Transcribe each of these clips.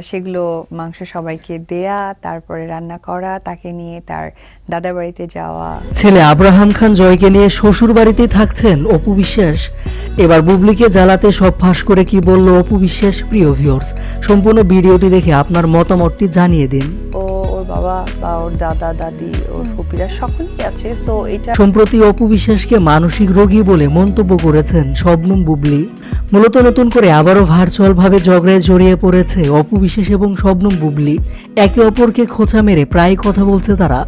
সেগুলো মাংস সবাইকে দেয়া, তারপরে রান্না করা, তাকে নিয়ে তার দাদার বাড়িতে যাওয়া। ছেলে আব্রাহাম খান জয়কে নিয়ে শ্বশুর বাড়িতেই থাকছেন অপু বিশ্বাস। এবার বুবলিকে জ্বালাতে সব ফাঁস করে কি বলল অপু বিশ্বাস। প্রিয় ভিউয়ার্স, সম্পূর্ণ ভিডিওটি দেখে আপনার মতামতটি জানিয়ে দিন। ওর বাবা বা ওর দাদা দাদি ওর ফুপিরা সকলেই আছে। সো এটা সম্প্রতি অপু বিশ্বাসকে মানসিক রোগী বলে মন্তব্য করেছেন শবনম বুবলি। মূলত নতুন করে আবারও ভার্চুয়াল ভাবে ঝগড়ায় জড়িয়ে পড়েছে অপু বিশ্বাস এবং শবনম বুবলি। একে অপরকে খোঁচা মেরে প্রায় কথা বলছে তারা।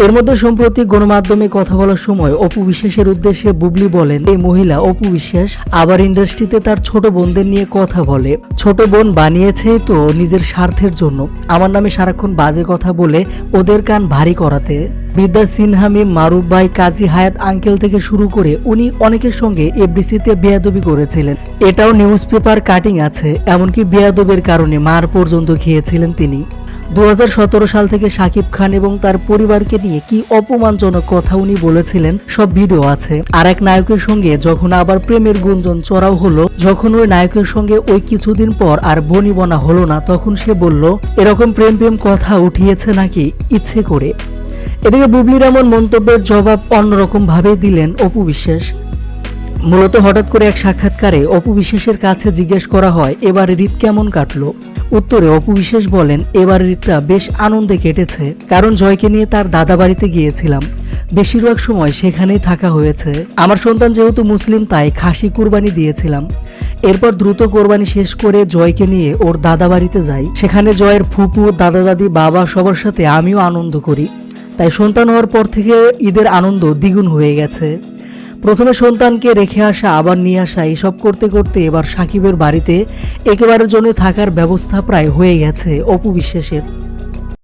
এর মধ্যে সম্প্রতি গণমাধ্যমে কথা বলার সময় অপু বিশ্বাসের উদ্দেশ্যে বুবলি বলেন, এই মহিলা অপু বিশ্বাস আবার ইন্ডাস্ট্রিতে তার ছোট বোনদের নিয়ে কথা বলে। ছোট বোন বানিয়েছে তো নিজের স্বার্থের জন্য, আমার নামে সারাক্ষণ বাজে কথা বলে ওদের কান ভারী করাতে। বিদ্যা সিনহা মিম, মারুফ ভাই, কাজী হায়াত আঙ্কেল থেকে শুরু করে উনি অনেকের সঙ্গে এফডিসিতে বেয়াদবি করেছিলেন। এটাও নিউজ পেপার কাটিং আছে, এমনকি বেয়াদবের কারণে মার পর্যন্ত খেয়েছিলেন তিনি। 2017 সাল থেকে শাকিব খান এবং তার পরিবারকে নিয়ে কি অপমানজনক কথা উনি বলেছিলেন সব ভিডিও আছে। আর এক নায়কের সঙ্গে যখন আবার প্রেমের গুঞ্জন চড়াও হলো, যখন ওই নায়কের সঙ্গে ওই কিছুদিন পর আর বনিবনা হলো না, তখন সে বলল এরকম প্রেম প্রেম কথা উঠিয়েছে নাকি ইচ্ছে করে। এদিকে বুবলির এমন মন্তব্যের জবাব অন্যরকম ভাবে দিলেন অপু বিশ্বাস। মূলত হঠাৎ করে এক সাক্ষাৎকারে অপু বিশ্বাসের কাছে জিজ্ঞেস করা হয় এবার ঈদ কেমন কাটলো। উত্তরে অপু বিশ্বাস বলেন, এবার ঈদটা বেশ আনন্দে কেটেছে, কারণ জয়কে নিয়ে তার দাদা বাড়িতে গিয়েছিলাম, বেশিরভাগ সময় সেখানেই থাকা হয়েছে। আমার সন্তান যেহেতু মুসলিম তাই খাসি কুরবানি দিয়েছিলাম। এরপর দ্রুত কোরবানি শেষ করে জয়কে নিয়ে ওর দাদা বাড়িতে যাই, সেখানে জয়ের ফুপু, দাদা দাদি, বাবা সবার সাথে আমিও আনন্দ করি। তাই সন্তান হওয়ার পর থেকে ঈদের আনন্দ দ্বিগুণ হয়ে গেছে। প্রথমে সন্তানকে রেখে আসা, আবার নিয়ে আসা, এসব করতে করতে এবার সাকিবের বাড়িতে একেবারের জন্য থাকার ব্যবস্থা প্রায় হয়ে গেছে অপু বিশ্বাসের।